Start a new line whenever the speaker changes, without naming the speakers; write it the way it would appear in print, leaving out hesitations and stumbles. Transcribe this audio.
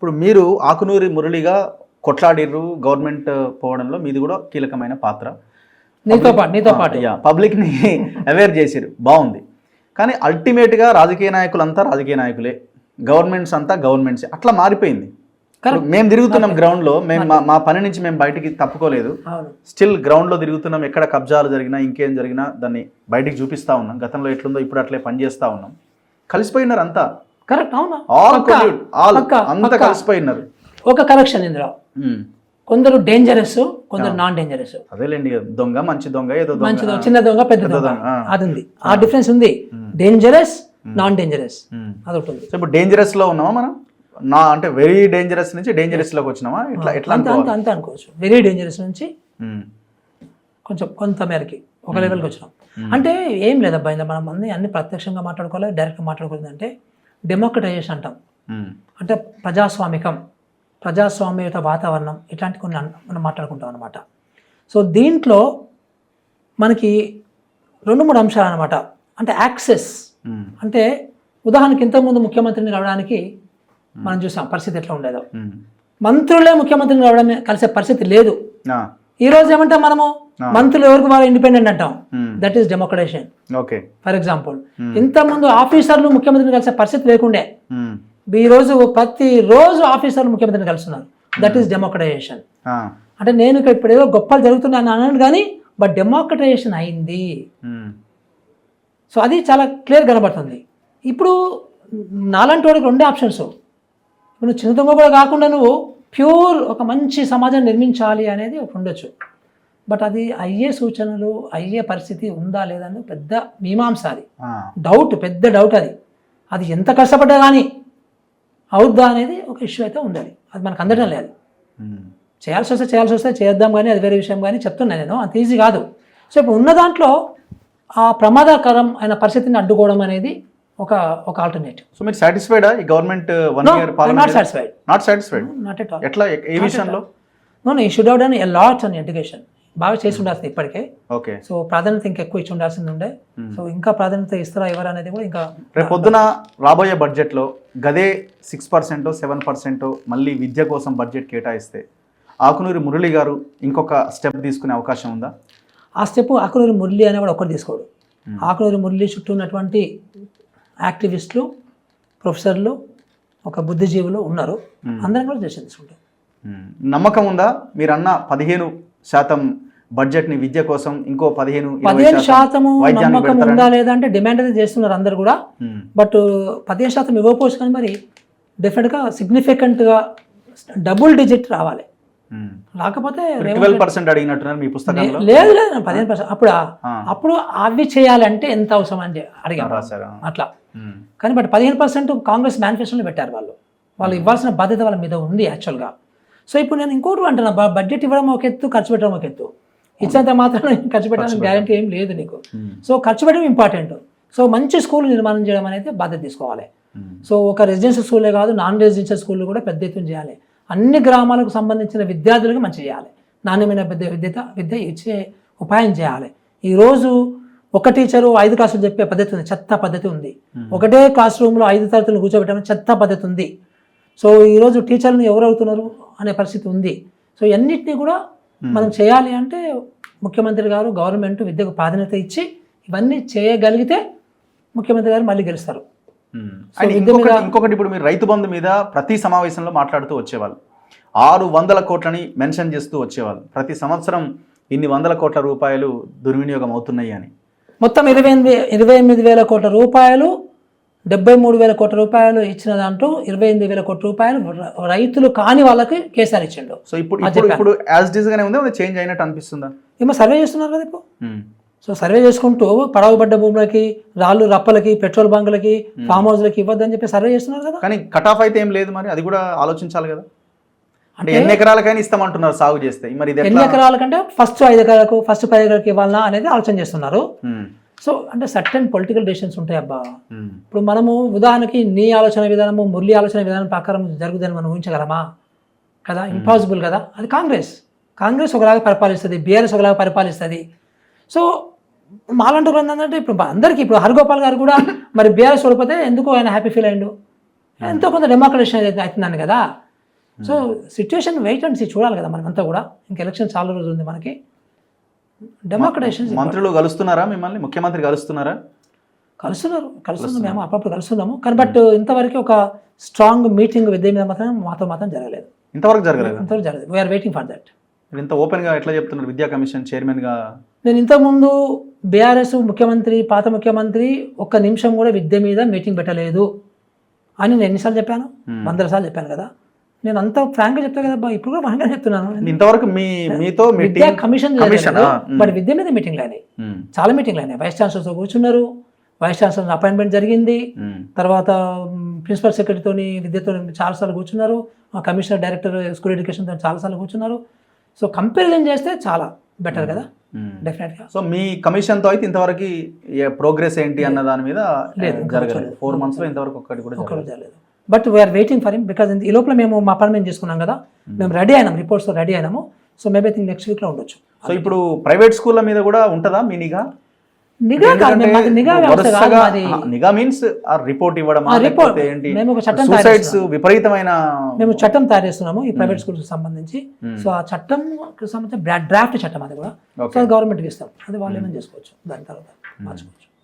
ఇప్పుడు మీరు ఆకునూరి మురళిగా కొట్లాడిర్రు, గవర్నమెంట్ పోవడంలో మీది కూడా కీలకమైన పాత్ర.
నీతో పాటు
పబ్లిక్ని అవేర్ చేసిరు, బాగుంది. కానీ అల్టిమేట్గా రాజకీయ నాయకులంతా రాజకీయ నాయకులే, గవర్నమెంట్స్ అంతా గవర్నమెంట్స్, అట్లా మారిపోయింది. మేము తిరుగుతున్నాం గ్రౌండ్లో, మేము మా పని నుంచి మేము బయటికి తప్పుకోలేదు, స్టిల్ గ్రౌండ్లో తిరుగుతున్నాం. ఎక్కడ కబ్జాలు జరిగినా ఇంకేం జరిగినా దాన్ని బయటికి చూపిస్తూ ఉన్నాం. గతంలో ఎట్లుందో ఇప్పుడు అట్లే పనిచేస్తూ ఉన్నాం. కలిసిపోయినారు అంతా.
కరెక్ట్, అవునా?
అంతా కలిసిపోయినారు.
ఒక కరెక్షన్ ఇందులో, కొందరు డేంజరస్, కొందరు నాన్ డేంజరస్.
అదేలేండి, దొంగ మంచి దొంగ, ఏదో
మంచి దొంగ, చిన్న దొంగ, పెద్ద దొంగ, అది ఉంది. ఆ డిఫరెన్స్ ఉంది. డేంజరస్, నాన్ డేంజరస్, అది ఉంటుంది.
సో ఇప్పుడు డేంజరస్ లో ఉన్నామా మనం? అంటే వెరీ డేంజరస్ నుంచి డేంజరస్ లోకి వచ్చినామా? ఇట్లా ఎట్లా
అంత అనుకోవచ్చు. వెరీ డేంజరస్ నుంచి కొంచెం కొంత మేరకి ఒక లెవెల్కి వచ్చినాం. అంటే ఏం లేదబ్బా, మనం అన్ని ప్రత్యక్షంగా మాట్లాడుకోవాలి, డైరెక్ట్గా మాట్లాడుకోవాలి. అంటే డెమోక్రటైజేషన్ అంటాం, అంటే ప్రజాస్వామ్యయుత వాతావరణం, ఇట్లాంటి కొన్ని మనం మాట్లాడుకుంటాం అనమాట. సో దీంట్లో మనకి 2-3 అంశాలు అనమాట. అంటే యాక్సెస్, అంటే ఉదాహరణకి ఇంతకుముందు ముఖ్యమంత్రిని రావడానికి మనం చూసాం పరిస్థితి ఎట్లా ఉండేదో. మంత్రులే ముఖ్యమంత్రిని రావడం కలిసే పరిస్థితి లేదు. ఈ రోజు ఏమంటాం మనము, మంత్రులు ఎవరికి వాళ్ళు ఇండిపెండెంట్ అంటాం. That is democratisation. For example, ఇంతకుముందు ఆఫీసర్లు ముఖ్యమంత్రిని కలిసే పరిస్థితి లేకుండే, ఈ రోజు ప్రతిరోజు ఆఫీసర్లు ముఖ్యమంత్రిని కలుస్తున్నారు. That is democratisation. అంటే నేను ఇప్పుడు ఏదో గొప్పలు జరుగుతున్నాను అన్నాను కానీ, బట్ డెమోక్రటైజేషన్ అయింది. సో అది చాలా క్లియర్ కనబడుతుంది. ఇప్పుడు నాలాంటి వాడికి 2 ఆప్షన్స్. నువ్వు చిన్న దొంగ కూడా కాకుండా నువ్వు ప్యూర్ ఒక మంచి సమాజాన్ని నిర్మించాలి అనేది ఒకటి ఉండొచ్చు. బట్ అది అయ్యే సూచనలు, అయ్యే పరిస్థితి ఉందా లేదా అని పెద్ద మీమాంస, అది డౌట్, పెద్ద డౌట్. అది ఎంత కష్టపడ్డా కానీ అవుద్దా అనేది ఒక ఇష్యూ అయితే ఉండాలి. అది మనకు అందడం లేదు. చేయాల్సి వస్తే చేద్దాం కానీ అది వేరే విషయం. కానీ చెప్తున్నా నేను, అంత ఈజీ కాదు. సో ఇప్పుడు ఉన్న దాంట్లో ఆ ప్రమాదకరం అయిన పరిస్థితిని అడ్డుకోవడం అనేది ఒక ఆల్టర్నేటివ్.
సో మీరు సాటిస్ఫైడా ఈ గవర్నమెంట్ 1 year పాలన? Not satisfied. ఎట్లా, ఏ విషయంలో?
No, you should have done a lot on education. బాగా చేసి ఉండాల్సింది ఇప్పటికే.
ఓకే.
సో ప్రాధాన్యత ఇంకా ఎక్కువ ఇచ్చి ఉండాల్సింది ఉండే. సో ఇంకా ప్రాధాన్యత ఇస్తారా ఎవరు అనేది కూడా ఇంకా
రేపు పొద్దున రాబోయే బడ్జెట్లో గదే 6%, 7% మళ్ళీ విద్య కోసం బడ్జెట్ కేటాయిస్తే ఆకునూరి మురళి గారు ఇంకొక స్టెప్ తీసుకునే అవకాశం ఉందా?
ఆ స్టెప్ ఆకునూరి మురళి అనే కూడా ఒకటి తీసుకోడు. ఆకునూరి మురళి చుట్టూ ఉన్నటువంటి యాక్టివిస్టులు, ప్రొఫెసర్లు, ఒక బుద్ధిజీవులు ఉన్నారు. అందరం కూడా చేసి తీసుకుంటారు.
నమ్మకం ఉందా? మీరు అన్న 15% బడ్జెట్ని విద్య కోసం, ఇంకో
15% నమ్మకం ఉందా లేదా అంటే డిమాండ్ అయితే చేస్తున్నారు అందరు కూడా. బట్ 15% ఇవ్వకపోవచ్చు కానీ మరి డెఫినెట్గా సిగ్నిఫికెంట్గా డబుల్ డిజిట్ రావాలి. రాకపోతే
12% అడిగినట్టున్నారు మీ పుస్తకంలో.
లేదు 15%. అప్పుడు అవి చేయాలంటే ఎంత అవసరం అని అడిగారు అట్లా. కానీ బట్ 15% కాంగ్రెస్ మేనిఫెస్టోలో పెట్టారు. వాళ్ళు ఇవ్వాల్సిన బాధ్యత వాళ్ళ మీద ఉంది యాక్చువల్గా. సో ఇప్పుడు నేను ఇంకోటి అంటున్నా, బడ్జెట్ ఇవ్వడం ఒక ఎత్తు, ఖర్చు పెట్టడం ఒక ఎత్తు. ఇచ్చినంత మాత్రం ఖర్చు పెట్టడానికి గ్యారంటీ ఏం లేదు నీకు. సో ఖర్చు పెట్టడం ఇంపార్టెంట్. సో మంచి స్కూల్ నిర్మాణం చేయడం అనేది బాధ్యత తీసుకోవాలి. సో ఒక రెసిడెన్షియల్ స్కూలే కాదు, నాన్ రెసిడెన్షియల్ స్కూళ్ళు కూడా పెద్ద ఎత్తున చేయాలి. అన్ని గ్రామాలకు సంబంధించిన విద్యార్థులకు మంచి చేయాలి. నాణ్యమైన విద్య ఇచ్చే ఉపాయం చేయాలి. ఈరోజు ఒక టీచరు 5 క్లాసులు చెప్పే పద్ధతి ఉంది, చెత్త పద్ధతి ఉంది. ఒకటే క్లాస్ రూమ్లో 5 తరగతులను కూర్చోబెట్టడం చెత్త పద్ధతి ఉంది. సో ఈరోజు టీచర్లను ఎవరు అవుతున్నారు అనే పరిస్థితి ఉంది. సో ఇవన్నిటినీ కూడా మనం చేయాలి అంటే ముఖ్యమంత్రి గారు, గవర్నమెంట్ విద్యకు ప్రాధాన్యత ఇచ్చి ఇవన్నీ చేయగలిగితే ముఖ్యమంత్రి గారు మళ్ళీ గెలుస్తారు.
ఇంకొకటి, ఇప్పుడు మీరు రైతు బంధు మీద ప్రతి సమావేశంలో మాట్లాడుతూ వచ్చేవాళ్ళు, 600 కోట్లని మెన్షన్ చేస్తూ వచ్చేవాళ్ళు. ప్రతి సంవత్సరం ఇన్ని 100 కోట్ల రూపాయలు దుర్వినియోగం అవుతున్నాయి అని.
మొత్తం 28,000 కోట్ల రూపాయలు, 73,000 కోట్ల రూపాయలు ఇచ్చిన దాంట్లో 28,000 కోట్ల రూపాయలు రైతులు కాని వాళ్ళకి కేసీఆర్ ఇచ్చిండు.
సో ఇప్పుడు యాజ్ డిస్ గానే ఉంది, చేంజ్ అయినట్టు అనిపిస్తుందా?
ఏమో సర్వే చేస్తున్నారు కదా ఇప్పుడు. సో సర్వే చేసుకుంటూ పడవబడ్డ భూములకి, రాళ్ళు రప్పలకి, పెట్రోల్ బంకులకి, ఫామ్ హౌస్లకి ఇవ్వద్దని చెప్పి సర్వే చేస్తున్నారు కదా.
కానీ కట్ ఆఫ్ అయితే ఏం లేదు, మరి అది కూడా ఆలోచించాలి కదా. అంటే ఎన్ని ఎకరాలకైనా ఇస్తామంటున్నారు సాగు చేస్తే, మరి
ఎన్ని ఎకరాలకంటే ఫస్ట్ 5 ఎకరాలకు, ఫస్ట్ 10 ఎకరాలకు ఇవ్వాలన్నా అనేది ఆలోచన చేస్తున్నారు. సో అంటే సర్టెన్ పొలిటికల్ డెసిషన్స్ ఉంటాయి అబ్బా. ఇప్పుడు మనము ఉదాహరణకి నీ ఆలోచన విధానము, మురళి ఆలోచన విధానం ప్రకారం జరుగుతుందని మనం ఊహించగలమా? కదా, ఇంపాసిబుల్ కదా. అది కాంగ్రెస్ ఒకలాగా పరిపాలిస్తుంది, బీఆర్ఎస్ ఒకలాగా పరిపాలిస్తుంది. సో మాలాంటి ఏంటంటే ఇప్పుడు అందరికీ, ఇప్పుడు హరిగోపాల్ గారు కూడా మరి బీఆర్ఎస్ ఓడిపోతే ఎందుకు ఆయన హ్యాపీ ఫీల్ అయ్యిండు, ఎంతో కొంత డెమోక్రటైజేషన్ అవుతుందని కదా. So situation wait and see చూడాలి కదా మనమంతా కూడా. ఇంకా ఎలక్షన్ చాలా రోజులు ఉంది మనకి. డెమోక్రటైజేషన్
మంత్రులు కలుస్తున్నారా మిమ్మల్ని? ముఖ్యమంత్రి కలుస్తున్నారా?
కలుస్తున్నాం మేము అప్పుడప్పుడు కలుస్తున్నాము. కానీ బట్ ఇంతవరకు ఒక స్ట్రాంగ్ మీటింగ్ విద్య మీద మాత్రం జరగలేదు.
ఇంతవరకు జరగలేదు.
We are waiting for that.
ఇంత ఓపెన్గా ఎట్లా చెప్తున్నారు విద్యా కమిషన్ చైర్మన్గా?
నేను ఇంతకుముందు బీఆర్ఎస్ ముఖ్యమంత్రి, పాత ముఖ్యమంత్రి ఒక్క నిమిషం కూడా విద్య మీద మీటింగ్ పెట్టలేదు అని నేను ఎన్నిసార్లు చెప్పాను? 100 సార్లు చెప్పాను కదా. నేను అంత ఫ్రాంక్గా చెప్తాను కదా, ఇప్పుడు కూడా ఫ్రాంక్గా చెప్తున్నాను.
ఇంతవరకు మీతో
విద్యా కమిషన్ బట్ విద్య మీద మీటింగ్లు అయినాయి, చాలా మీటింగ్లు అయినాయి. వైస్ ఛాన్సలర్తో కూర్చున్నారు, వైస్ ఛాన్సలర్ అపాయింట్మెంట్ జరిగింది, తర్వాత ప్రిన్సిపల్ సెక్రటరీతో విద్యతో చాలాసార్లు కూర్చున్నారు, కమిషనర్ డైరెక్టర్ స్కూల్ ఎడ్యుకేషన్తో చాలాసార్లు కూర్చున్నారు. సో కంపారిజన్ చేస్తే చాలా బెటర్ కదా డెఫినెట్గా.
సో మీ కమిషన్తో అయితే ఇంతవరకు ప్రోగ్రెస్ ఏంటి అన్న దాని మీద జరగలేదు. 4 monthsలో ఇంతవరకు ఒక్కటి కూడా
జరగలేదు. But we are waiting for him because ఈ లోపల మేము మా పని మేము చేసుకున్నాం కదా, మేము రెడీ అయినాం, రిపోర్ట్స్తో రెడీ అయినాము. సో మేబీ థింక్ నెక్స్ట్ వీక్లో ఉండొచ్చు.
సో ఇప్పుడు ప్రైవేట్ స్కూళ్ళ మీద కూడా ఉంటుందా మీ నిఘా? నిఘా మీన్స్ రిపోర్ట్ ఇవ్వడం, సూసైడ్స్ విపరీతమైన
మేము చట్టం తయారు చేస్తున్నాము ఈ ప్రైవేట్ స్కూల్స్ సంబంధించి. సో ఆ చట్టం సంబంధించి డ్రాఫ్ట్ చట్టం అది కూడా సో గవర్నమెంట్కి ఇస్తాం, అది వాళ్ళు ఏమైనా చేసుకోవచ్చు, దాని తర్వాత మార్చుకోవచ్చు.